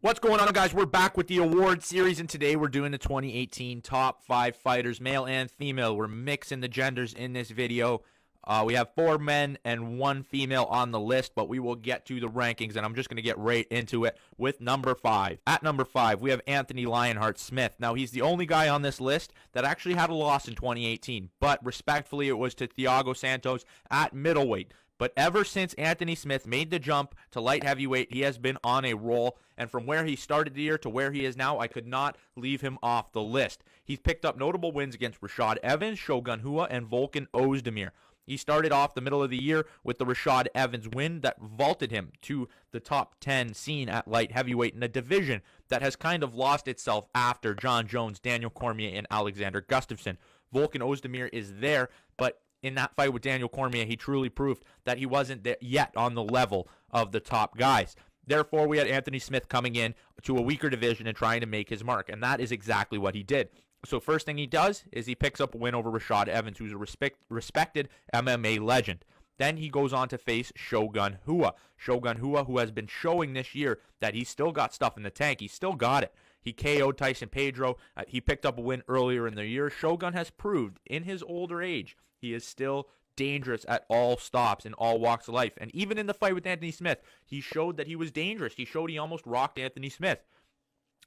What's going on, guys? We're back with the award series, and today we're doing the 2018 top 5 fighters, male and female. We're mixing the genders in this video. We have 4 men and 1 female on the list, but we will get to the rankings, and I'm just going to get right into it with number 5. At number 5, we have Anthony Lionheart Smith. Now, he's the only guy on this list that actually had a loss in 2018, but respectfully, it was to Thiago Santos at middleweight. But ever since Anthony Smith made the jump to light heavyweight, he has been on a roll. And from where he started the year to where he is now, I could not leave him off the list. He's picked up notable wins against Rashad Evans, Shogun Rua, and Volkan Ozdemir. He started off the middle of the year with the Rashad Evans win that vaulted him to the top 10 scene at light heavyweight in a division that has kind of lost itself after John Jones, Daniel Cormier, and Alexander Gustafsson. Volkan Ozdemir is there, but in that fight with Daniel Cormier, he truly proved that he wasn't there yet on the level of the top guys. Therefore, we had Anthony Smith coming in to a weaker division and trying to make his mark, and that is exactly what he did. So first thing he does is he picks up a win over Rashad Evans, who's a respected MMA legend. Then he goes on to face Shogun Rua. Shogun Rua, who has been showing this year that he's still got stuff in the tank. He's still got it. He KO'd Tyson Pedro. He picked up a win earlier in the year. Shogun has proved in his older age he is still dangerous at all stops in all walks of life. And even in the fight with Anthony Smith, he showed that he was dangerous. He showed he almost rocked Anthony Smith.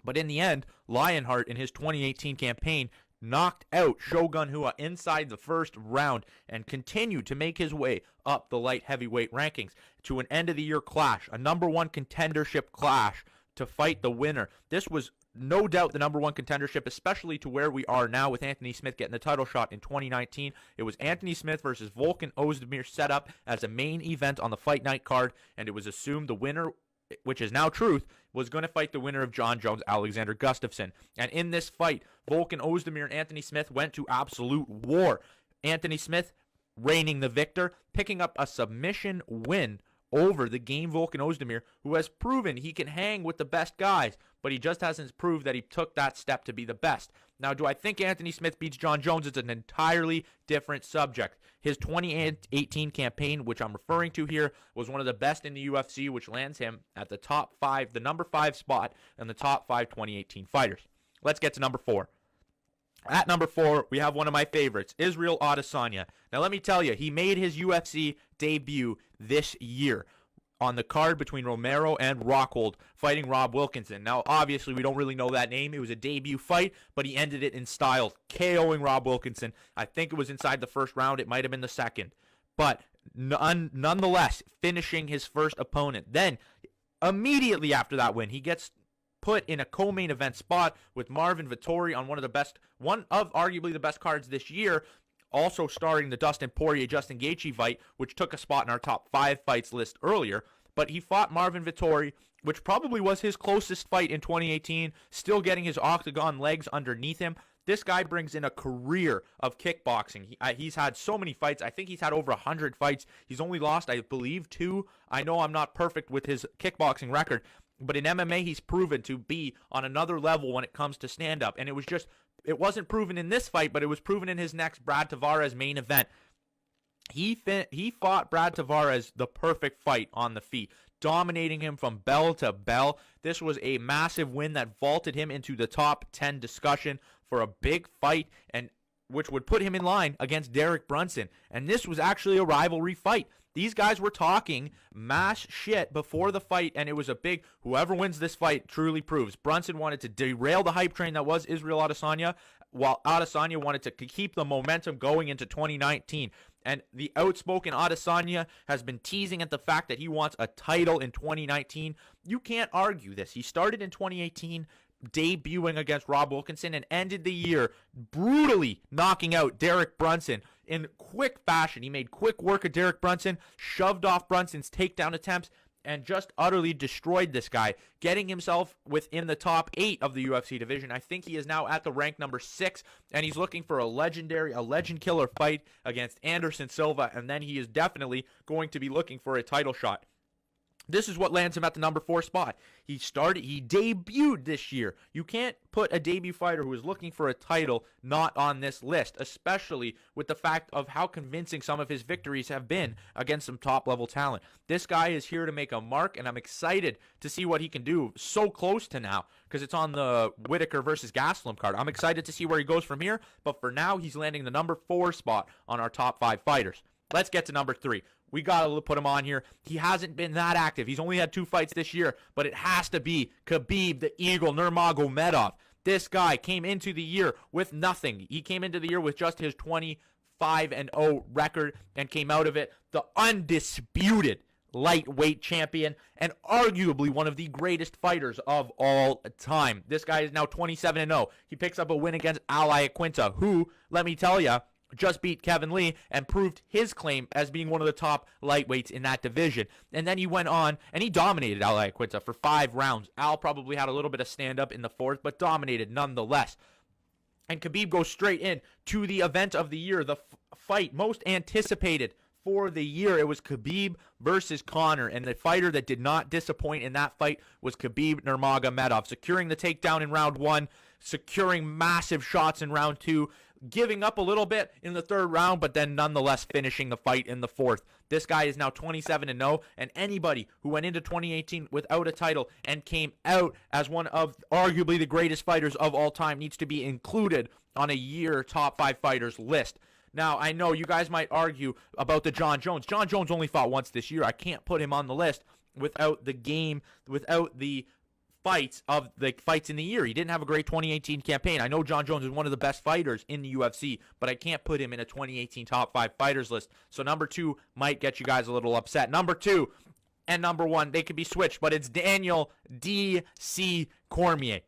But in the end, Lionheart in his 2018 campaign knocked out Shogun Rua inside the first round and continued to make his way up the light heavyweight rankings to an end-of-the-year clash, a number 1 contendership clash to fight the winner. This was no doubt the number 1 contendership, especially to where we are now with Anthony Smith getting the title shot in 2019. It was Anthony Smith versus Volkan Ozdemir set up as a main event on the fight night card, and it was assumed the winner, which is now truth, was going to fight the winner of John Jones, Alexander Gustafsson. And in this fight, Volkan Ozdemir and Anthony Smith went to absolute war. Anthony Smith reigning the victor, picking up a submission win over the game Volkan Ozdemir, who has proven he can hang with the best guys, but he just hasn't proved that he took that step to be the best. Now, do I think Anthony Smith beats John Jones? It's an entirely different subject. His 2018 campaign, which I'm referring to here, was one of the best in the UFC, which lands him at the top 5, the number 5 spot in the top 5 2018 fighters. Let's get to number 4. At number 4, we have one of my favorites, Israel Adesanya. Now, let me tell you, he made his UFC debut this year on the card between Romero and Rockhold fighting Rob Wilkinson. Now, obviously, we don't really know that name. It was a debut fight, but he ended it in style, KOing Rob Wilkinson. I think it was inside the first round. It might have been the second. But nonetheless, finishing his first opponent. Then, immediately after that win, he gets put in a co-main event spot with Marvin Vettori on one of arguably the best cards this year, also starring the Dustin Poirier-Justin Gaethje fight, which took a spot in our top 5 fights list earlier. But he fought Marvin Vettori, which probably was his closest fight in 2018, still getting his octagon legs underneath him. This guy brings in a career of kickboxing. He's had so many fights. I think he's had over 100 fights. He's only lost, I believe, 2. I know I'm not perfect with his kickboxing record, but in MMA, he's proven to be on another level when it comes to stand-up. And it wasn't proven in this fight, but it was proven in his next Brad Tavares main event. He fought Brad Tavares the perfect fight on the feet, dominating him from bell to bell. This was a massive win that vaulted him into the top 10 discussion for a big fight, and which would put him in line against Derek Brunson. And this was actually a rivalry fight. These guys were talking mass shit before the fight, and it was a big, whoever wins this fight truly proves. Brunson wanted to derail the hype train that was Israel Adesanya, while Adesanya wanted to keep the momentum going into 2019. And the outspoken Adesanya has been teasing at the fact that he wants a title in 2019. You can't argue this. He started in 2018, debuting against Rob Wilkinson, and ended the year brutally knocking out Derek Brunson in quick fashion. He made quick work of Derek Brunson, shoved off Brunson's takedown attempts, and just utterly destroyed this guy, getting himself within the top 8 of the UFC division. I think he is now at the rank number 6, and he's looking for a legend killer fight against Anderson Silva, and then he is definitely going to be looking for a title shot. This is what lands him at the number 4 spot. He debuted this year. You can't put a debut fighter who is looking for a title not on this list, especially with the fact of how convincing some of his victories have been against some top-level talent. This guy is here to make a mark, and I'm excited to see what he can do. So close to now, because it's on the Whitaker versus Gastelum card. I'm excited to see where he goes from here, but for now, he's landing the number 4 spot on our top 5 fighters. Let's get to number 3. We got to put him on here. He hasn't been that active. He's only had 2 fights this year, but it has to be Khabib the Eagle Nurmagomedov. This guy came into the year with nothing. He came into the year with just his 25-0 record and came out of it the undisputed lightweight champion and arguably one of the greatest fighters of all time. This guy is now 27-0. He picks up a win against Al Iaquinta, who, let me tell you, just beat Kevin Lee and proved his claim as being one of the top lightweights in that division. And then he went on and he dominated Al Iaquinta for 5 rounds. Al probably had a little bit of stand-up in the 4th, but dominated nonetheless. And Khabib goes straight in to the event of the year, the fight most anticipated for the year. It was Khabib versus Conor, and the fighter that did not disappoint in that fight was Khabib Nurmagomedov, securing the takedown in round 1, securing massive shots in round 2, giving up a little bit in the 3rd round, but then nonetheless finishing the fight in the 4th. This guy is now 27-0, and anybody who went into 2018 without a title and came out as one of arguably the greatest fighters of all time needs to be included on a year top 5 fighters list. Now, I know you guys might argue about the Jon Jones. Jon Jones only fought once this year. I can't put him on the list without the fights in the year. He didn't have a great 2018 campaign. I know Jon Jones is one of the best fighters in the UFC, but I can't put him in a 2018 top 5 fighters list. So number 2 might get you guys a little upset. Number 2 and number 1, they could be switched, but it's Daniel D.C. Cormier.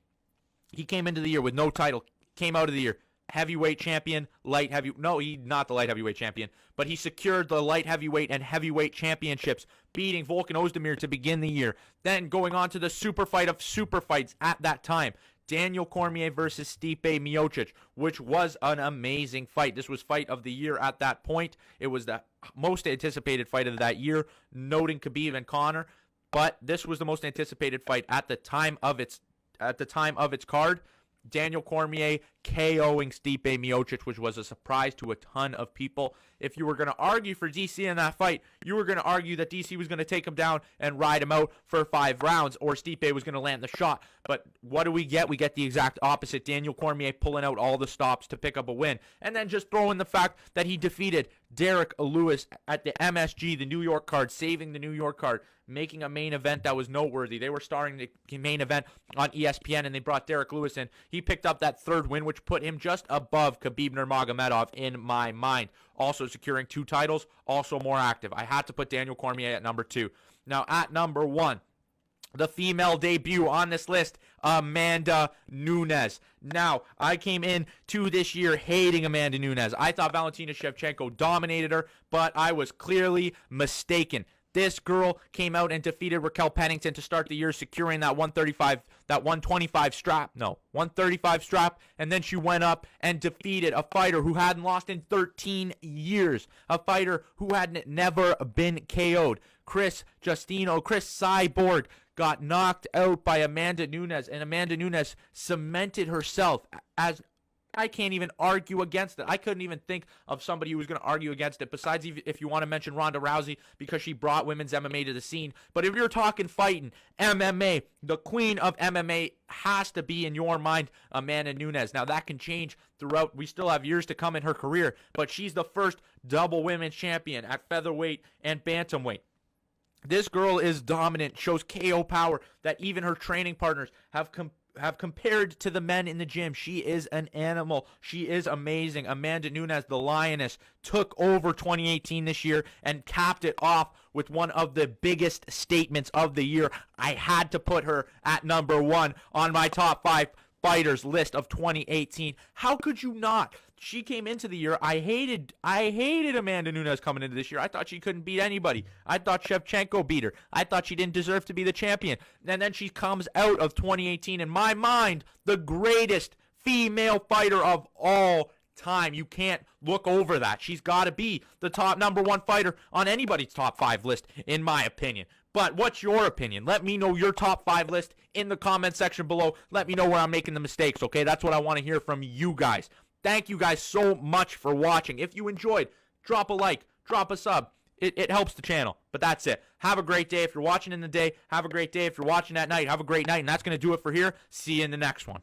He came into the year with no title, came out of the year heavyweight champion, he's not the light heavyweight champion, but he secured the light heavyweight and heavyweight championships, beating Volkan Ozdemir to begin the year. Then going on to the super fight of super fights at that time, Daniel Cormier versus Stipe Miocic, which was an amazing fight. This was fight of the year at that point. It was the most anticipated fight of that year, noting Khabib and Conor, but this was the most anticipated fight at the time of its card. Daniel Cormier KOing Stipe Miocic, which was a surprise to a ton of people. If you were going to argue for DC in that fight, you were going to argue that DC was going to take him down and ride him out for 5 rounds, or Stipe was going to land the shot. But what do we get? We get the exact opposite. Daniel Cormier pulling out all the stops to pick up a win. And then just throw in the fact that he defeated Derek Lewis at the MSG, the New York card, saving the New York card, making a main event that was noteworthy. They were starring the main event on ESPN, and they brought Derek Lewis in. He picked up that 3rd win, which put him just above Khabib Nurmagomedov in my mind. Also securing 2 titles, also more active. I had to put Daniel Cormier at number 2. Now at number 1, the female debut on this list, Amanda Nunes. Now, I came in to this year hating Amanda Nunes. I thought Valentina Shevchenko dominated her, but I was clearly mistaken. This girl came out and defeated Raquel Pennington to start the year, securing that 135 strap, and then she went up and defeated a fighter who hadn't lost in 13 years, a fighter who had never been KO'd. Chris Cyborg got knocked out by Amanda Nunes, and Amanda Nunes cemented herself as, I can't even argue against it. I couldn't even think of somebody who was going to argue against it, besides if you want to mention Ronda Rousey, because she brought women's MMA to the scene. But if you're talking fighting, MMA, the queen of MMA has to be, in your mind, Amanda Nunes. Now, that can change throughout. We still have years to come in her career, but she's the first double women's champion at featherweight and bantamweight. This girl is dominant, shows KO power that even her training partners have compared to the men in the gym. She is an animal. She is amazing. Amanda Nunes, the Lioness, took over 2018 this year and capped it off with one of the biggest statements of the year. I had to put her at number 1 on my top 5 fighters list of 2018. How could you not? She came into the year. I hated Amanda Nunes coming into this year. I thought she couldn't beat anybody. I thought Shevchenko beat her. I thought she didn't deserve to be the champion. And then she comes out of 2018, in my mind, the greatest female fighter of all time. You can't look over that. She's got to be the top number 1 fighter on anybody's top 5 list, in my opinion. But what's your opinion? Let me know your top 5 list in the comment section below. Let me know where I'm making the mistakes, okay? That's what I want to hear from you guys. Thank you guys so much for watching. If you enjoyed, drop a like, drop a sub. It helps the channel. But that's it. Have a great day. If you're watching in the day, have a great day. If you're watching at night, have a great night. And that's going to do it for here. See you in the next one.